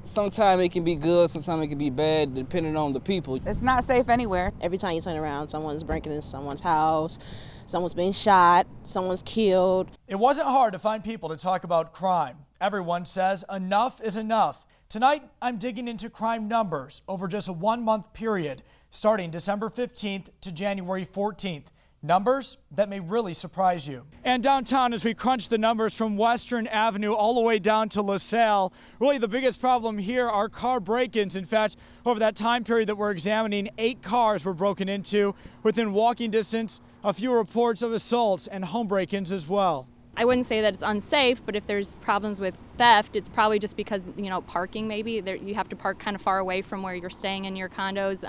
Sometimes it can be good, sometimes it can be bad, depending on the people. It's not safe anywhere. Every time you turn around, someone's breaking into someone's house, someone's being shot, someone's killed. It wasn't hard to find people to talk about crime. Everyone says enough is enough. Tonight, I'm digging into crime numbers over just a 1-month period, starting December 15th to January 14th. Numbers that may really surprise you. And downtown, as we crunch the numbers from Western Avenue all the way down to LaSalle, really the biggest problem here are car break-ins. In fact, over that time period that we're examining, 8 cars were broken into. Within walking distance, a few reports of assaults and home break-ins as well. I wouldn't say that it's unsafe, but if there's problems with theft, it's probably just because, parking maybe. You have to park kind of far away from where you're staying in your condos,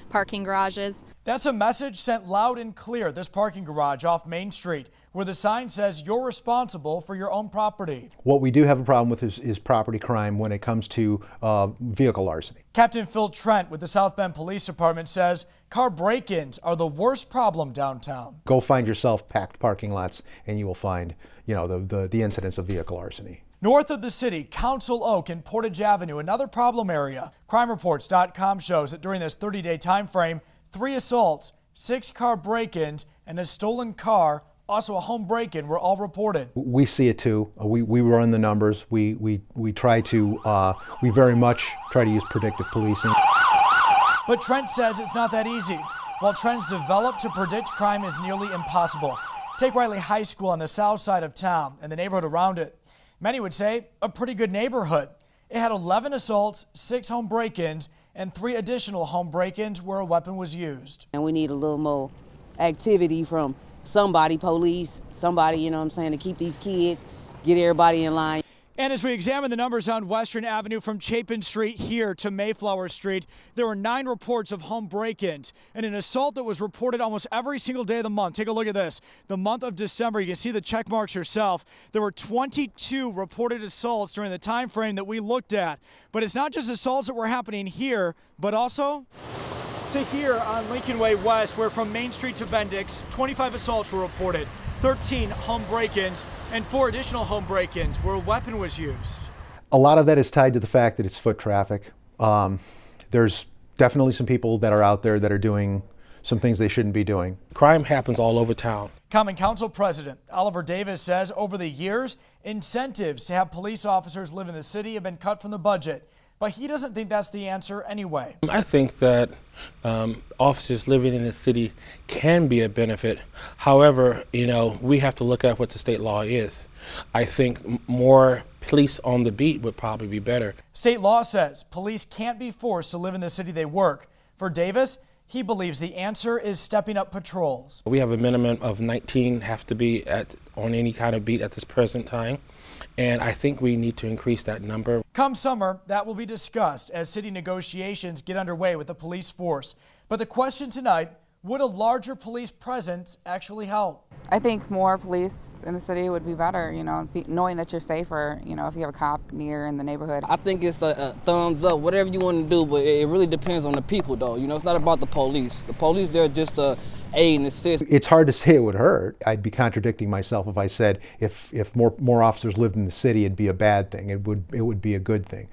parking garages. That's a message sent loud and clear at this parking garage off Main Street, where the sign says you're responsible for your own property. What we do have a problem with is property crime when it comes to vehicle larceny. Captain Phil Trent with the South Bend Police Department says car break-ins are the worst problem downtown. Go find yourself packed parking lots and you will find, the incidents of vehicle larceny. North of the city, Council Oak and Portage Avenue, another problem area. CrimeReports.com shows that during this 30-day time frame, 3 assaults, 6 car break-ins, and a stolen car, also a home break-in, were all reported. We see it too. We run the numbers. We very much try to use predictive policing. But Trent says it's not that easy. While trends develop to predict crime is nearly impossible. Take Riley High School on the south side of town and the neighborhood around it. Many would say a pretty good neighborhood. It had 11 assaults, 6 home break-ins, and 3 additional home break-ins where a weapon was used. And we need a little more activity from somebody, police, somebody, to keep these kids, get everybody in line. And as we examine the numbers on Western Avenue from Chapin Street here to Mayflower Street, there were 9 reports of home break-ins and an assault that was reported almost every single day of the month. Take a look at this. The month of December, you can see the check marks yourself. There were 22 reported assaults during the time frame that we looked at. But it's not just assaults that were happening here, but also to here on Lincoln Way West, where from Main Street to Bendix, 25 assaults were reported. 13 home break-ins and 4 additional home break-ins where a weapon was used. A lot of that is tied to the fact that it's foot traffic. There's definitely some people that are out there that are doing some things they shouldn't be doing. Crime happens all over town. Common Council President Oliver Davis says over the years, incentives to have police officers live in the city have been cut from the budget. But he doesn't think that's the answer anyway. I think that officers living in the city can be a benefit. However, we have to look at what the state law is. I think more police on the beat would probably be better. State law says police can't be forced to live in the city they work. For Davis, he believes the answer is stepping up patrols. We have a minimum of 19 have to be on any kind of beat at this present time. And I think we need to increase that number. Come summer, that will be discussed as city negotiations get underway with the police force. But the question tonight, would a larger police presence actually help? I think more police in the city would be better, knowing that you're safer, if you have a cop near in the neighborhood. I think it's a thumbs up, whatever you want to do, but it really depends on the people though. It's not about the police. The police, they're just a aid and assist. It's hard to say it would hurt. I'd be contradicting myself if I said if more officers lived in the city, it'd be a bad thing. It would be a good thing.